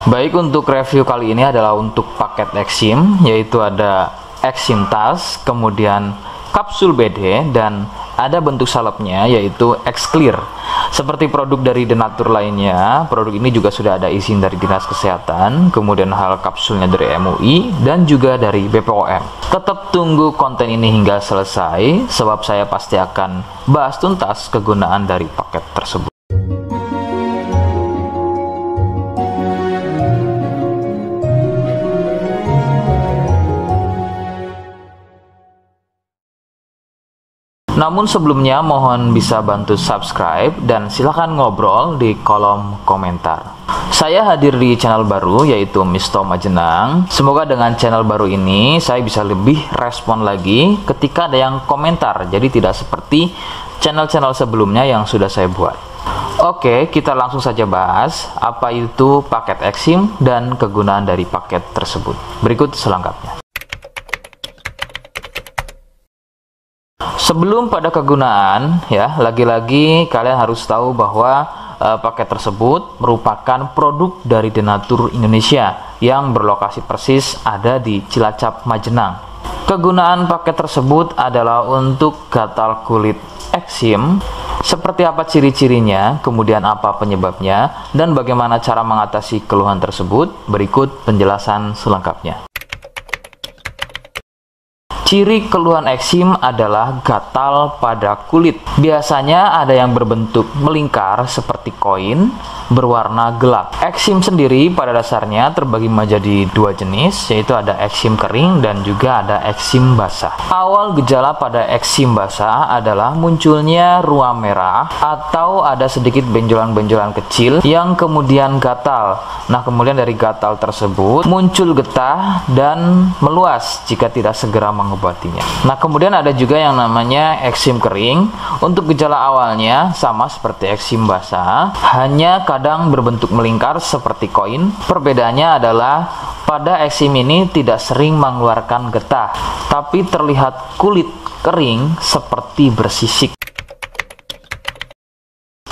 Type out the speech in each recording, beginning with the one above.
Baik, untuk review kali ini adalah untuk paket Exim, yaitu ada Exim tas, kemudian kapsul BD, dan ada bentuk salepnya yaitu X-Clear. Seperti produk dari Denatur lainnya, produk ini juga sudah ada izin dari Dinas Kesehatan, kemudian hal kapsulnya dari MUI, dan juga dari BPOM. Tetap tunggu konten ini hingga selesai, sebab saya pasti akan bahas tuntas kegunaan dari paket tersebut. Namun sebelumnya mohon bisa bantu subscribe dan silahkan ngobrol di kolom komentar. Saya hadir di channel baru yaitu Misto Majenang. Semoga dengan channel baru ini saya bisa lebih respon lagi ketika ada yang komentar. Jadi tidak seperti channel-channel sebelumnya yang sudah saya buat. Oke, kita langsung saja bahas apa itu paket Exim dan kegunaan dari paket tersebut. Berikut selengkapnya. Sebelum pada kegunaan, ya, lagi-lagi kalian harus tahu bahwa paket tersebut merupakan produk dari Denatur Indonesia yang berlokasi persis ada di Cilacap, Majenang. Kegunaan paket tersebut adalah untuk gatal kulit eksim. Seperti apa ciri-cirinya, kemudian apa penyebabnya, dan bagaimana cara mengatasi keluhan tersebut. Berikut penjelasan selengkapnya. Ciri keluhan eksim adalah gatal pada kulit. Biasanya ada yang berbentuk melingkar seperti koin, berwarna gelap. Eksim sendiri pada dasarnya terbagi menjadi dua jenis, yaitu ada eksim kering dan juga ada eksim basah. Awal gejala pada eksim basah adalah munculnya ruam merah atau ada sedikit benjolan-benjolan kecil yang kemudian gatal. Nah, kemudian dari gatal tersebut muncul getah dan meluas jika tidak segera mengobatinya. Nah, kemudian ada juga yang namanya eksim kering. Untuk gejala awalnya sama seperti eksim basah, hanya kadang berbentuk melingkar seperti koin. Perbedaannya adalah pada eksim ini tidak sering mengeluarkan getah, tapi terlihat kulit kering seperti bersisik.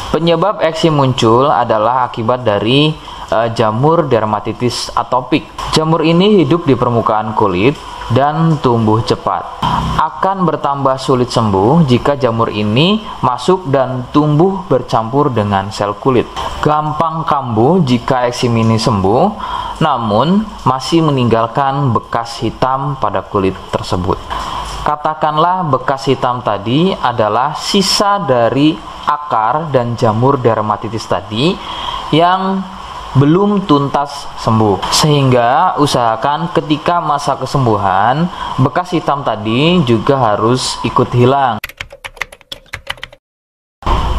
Penyebab eksim muncul adalah akibat dari jamur dermatitis atopik. Jamur ini hidup di permukaan kulit dan tumbuh cepat. Akan bertambah sulit sembuh jika jamur ini masuk dan tumbuh bercampur dengan sel kulit. Gampang kambuh jika eksim ini sembuh, namun masih meninggalkan bekas hitam pada kulit tersebut. Katakanlah bekas hitam tadi adalah sisa dari akar dan jamur dermatitis tadi yang belum tuntas sembuh, sehingga usahakan ketika masa kesembuhan bekas hitam tadi juga harus ikut hilang.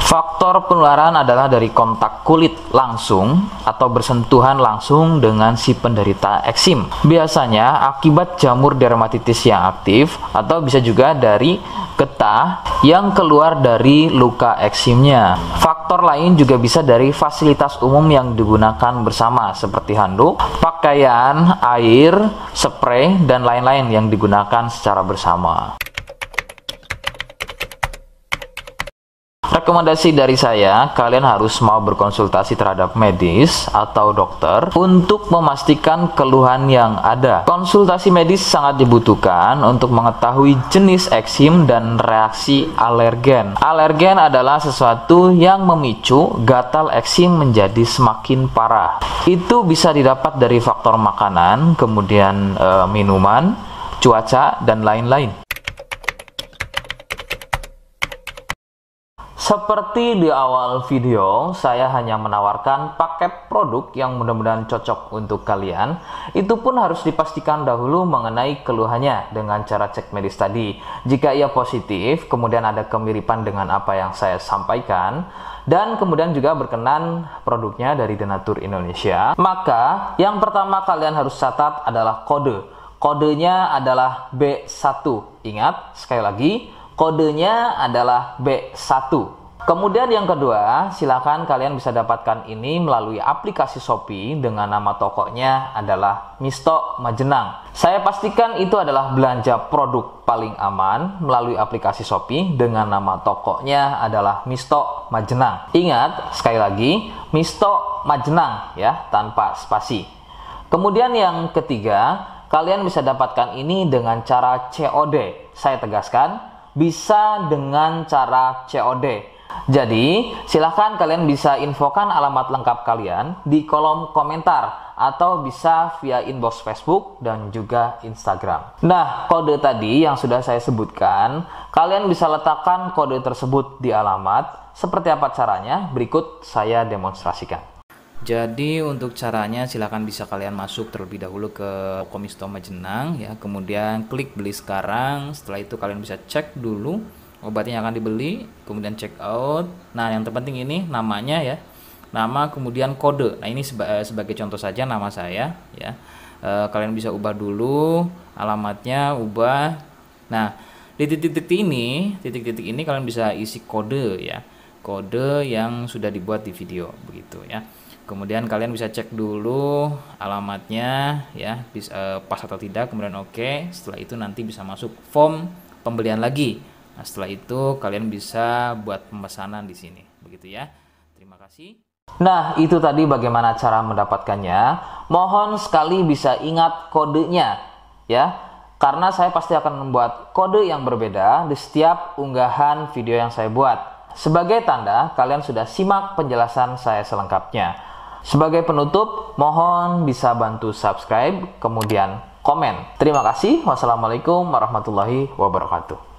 Faktor penularan adalah dari kontak kulit langsung atau bersentuhan langsung dengan si penderita eksim. Biasanya akibat jamur dermatitis yang aktif atau bisa juga dari getah yang keluar dari luka eksimnya. Faktor lain juga bisa dari fasilitas umum yang digunakan bersama seperti handuk, pakaian, air, spray, dan lain-lain yang digunakan secara bersama. Rekomendasi dari saya, kalian harus mau berkonsultasi terhadap medis atau dokter untuk memastikan keluhan yang ada. Konsultasi medis sangat dibutuhkan untuk mengetahui jenis eksim dan reaksi alergen. Alergen adalah sesuatu yang memicu gatal eksim menjadi semakin parah. Itu bisa didapat dari faktor makanan, kemudian minuman, cuaca, dan lain-lain. Seperti di awal video, saya hanya menawarkan paket produk yang mudah-mudahan cocok untuk kalian. Itu pun harus dipastikan dahulu mengenai keluhannya dengan cara cek medis tadi. Jika ia positif, kemudian ada kemiripan dengan apa yang saya sampaikan, dan kemudian juga berkenan produknya dari Denatur Indonesia, maka yang pertama kalian harus catat adalah kode. Kodenya adalah B1. Ingat, sekali lagi, kodenya adalah B1. Kemudian yang kedua, silakan kalian bisa dapatkan ini melalui aplikasi Shopee dengan nama tokonya adalah Misto Majenang. Saya pastikan itu adalah belanja produk paling aman melalui aplikasi Shopee dengan nama tokonya adalah Misto Majenang. Ingat, sekali lagi, Misto Majnang ya, tanpa spasi. Kemudian yang ketiga, kalian bisa dapatkan ini dengan cara COD. Saya tegaskan, bisa dengan cara COD. Jadi, silahkan kalian bisa infokan alamat lengkap kalian di kolom komentar atau bisa via inbox Facebook dan juga Instagram. Nah, kode tadi yang sudah saya sebutkan, kalian bisa letakkan kode tersebut di alamat. Seperti apa caranya? Berikut saya demonstrasikan. Jadi untuk caranya silahkan bisa kalian masuk terlebih dahulu ke Komisto Majnang ya, kemudian klik beli sekarang. Setelah itu kalian bisa cek dulu obatnya yang akan dibeli, kemudian check out. Nah, yang terpenting ini namanya ya, nama kemudian kode. Nah, ini sebagai contoh saja nama saya ya. Kalian bisa ubah dulu alamatnya, ubah. Nah, di titik-titik ini kalian bisa isi kode ya, kode yang sudah dibuat di video begitu ya. Kemudian kalian bisa cek dulu alamatnya ya, bisa pas atau tidak, kemudian oke. Setelah itu nanti bisa masuk form pembelian lagi. Nah, setelah itu kalian bisa buat pemesanan di sini, begitu ya. Terima kasih. Nah, itu tadi bagaimana cara mendapatkannya. Mohon sekali bisa ingat kodenya, ya. Karena saya pasti akan membuat kode yang berbeda di setiap unggahan video yang saya buat. Sebagai tanda, kalian sudah simak penjelasan saya selengkapnya. Sebagai penutup, mohon bisa bantu subscribe, kemudian komen. Terima kasih. Wassalamualaikum warahmatullahi wabarakatuh.